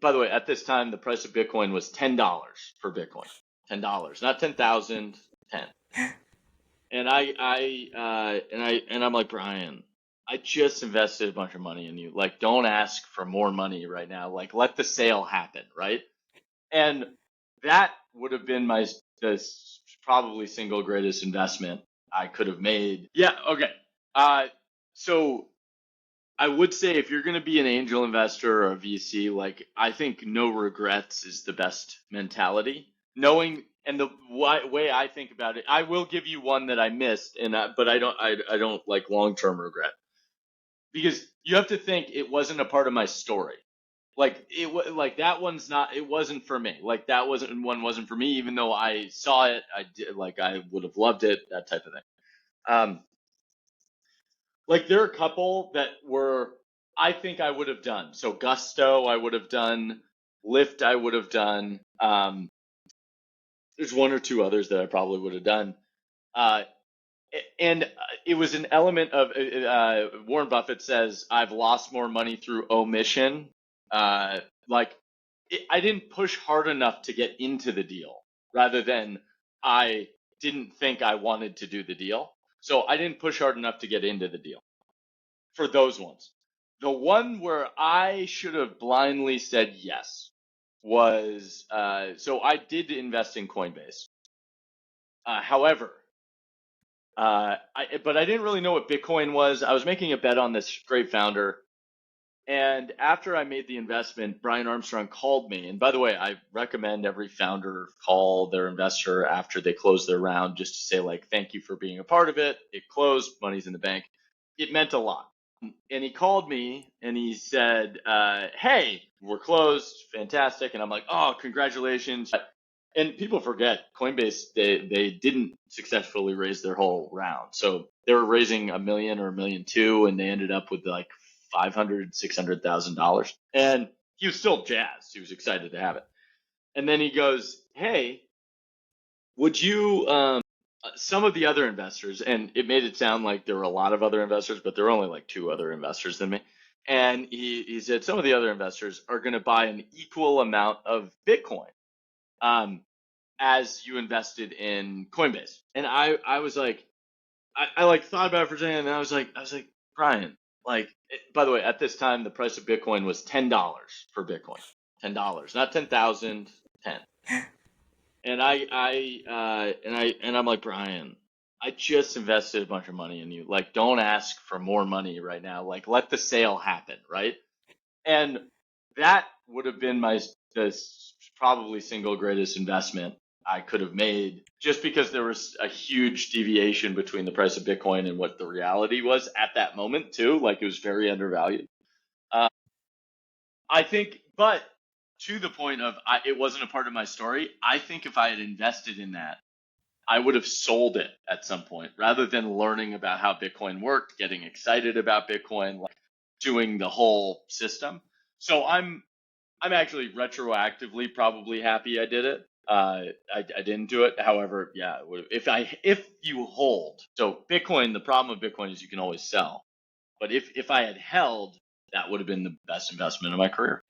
by the way, at this time, the price of Bitcoin was $10 for Bitcoin. $10, not 10,000, 10. And I'm like, Brian, I just invested a bunch of money in you. Like, don't ask for more money right now. Like, let the sale happen, right? And that would have been the probably single greatest investment I could have made. Yeah, okay. So I would say if you're going to be an angel investor or a VC, like I think no regrets is the best mentality. Knowing and the way I think about it, I will give you one that I missed, but I don't like long-term regret because you have to think it wasn't a part of my story. Like that one's not. It wasn't for me. Like that wasn't for me. Even though I saw it, I did. Like I would have loved it. That type of thing. Like there are a couple that were I think I would have done. So Gusto I would have done. Lyft I would have done. There's one or two others that I probably would have done. And it was an element of Warren Buffett says I've lost more money through omission. I didn't push hard enough to get into the deal rather than I didn't think I wanted to do the deal. So I didn't push hard enough to get into the deal for those ones. The one where I should have blindly said yes was, so I did invest in Coinbase. However, but I didn't really know what Bitcoin was. I was making a bet on this great founder. And after I made the investment, Brian Armstrong called me. And by the way, I recommend every founder call their investor after they close their round just to say, like, thank you for being a part of it. It closed, money's in the bank. It meant a lot. And he called me and he said, hey, we're closed. Fantastic. And I'm like, oh, congratulations. And people forget Coinbase, they didn't successfully raise their whole round. So they were raising $1 million or $1.2 million, and they ended up with like $500,000, $600,000. And he was still jazzed. He was excited to have it. And then he goes, hey, would you, some of the other investors, and it made it sound like there were a lot of other investors, but there were only like 2 other investors than me. And he said some of the other investors are going to buy an equal amount of Bitcoin as you invested in Coinbase. And I was like, I like thought about it for a second, and I was like, Brian, like, by the way, at this time, the price of Bitcoin was $10 for Bitcoin. $10, not 10,000, 10. And I'm like, Brian, I just invested a bunch of money in you. Like, don't ask for more money right now. Like, let the sale happen, right? And that would have been the probably single greatest investment I could have made, just because there was a huge deviation between the price of Bitcoin and what the reality was at that moment too. Like it was very undervalued. I think, but to the point of it wasn't a part of my story. I think if I had invested in that, I would have sold it at some point rather than learning about how Bitcoin worked, getting excited about Bitcoin, like doing the whole system. So I'm actually retroactively probably happy I did it. I didn't do it. However, yeah, if you hold, so Bitcoin, the problem with Bitcoin is you can always sell. But if I had held, that would have been the best investment of my career.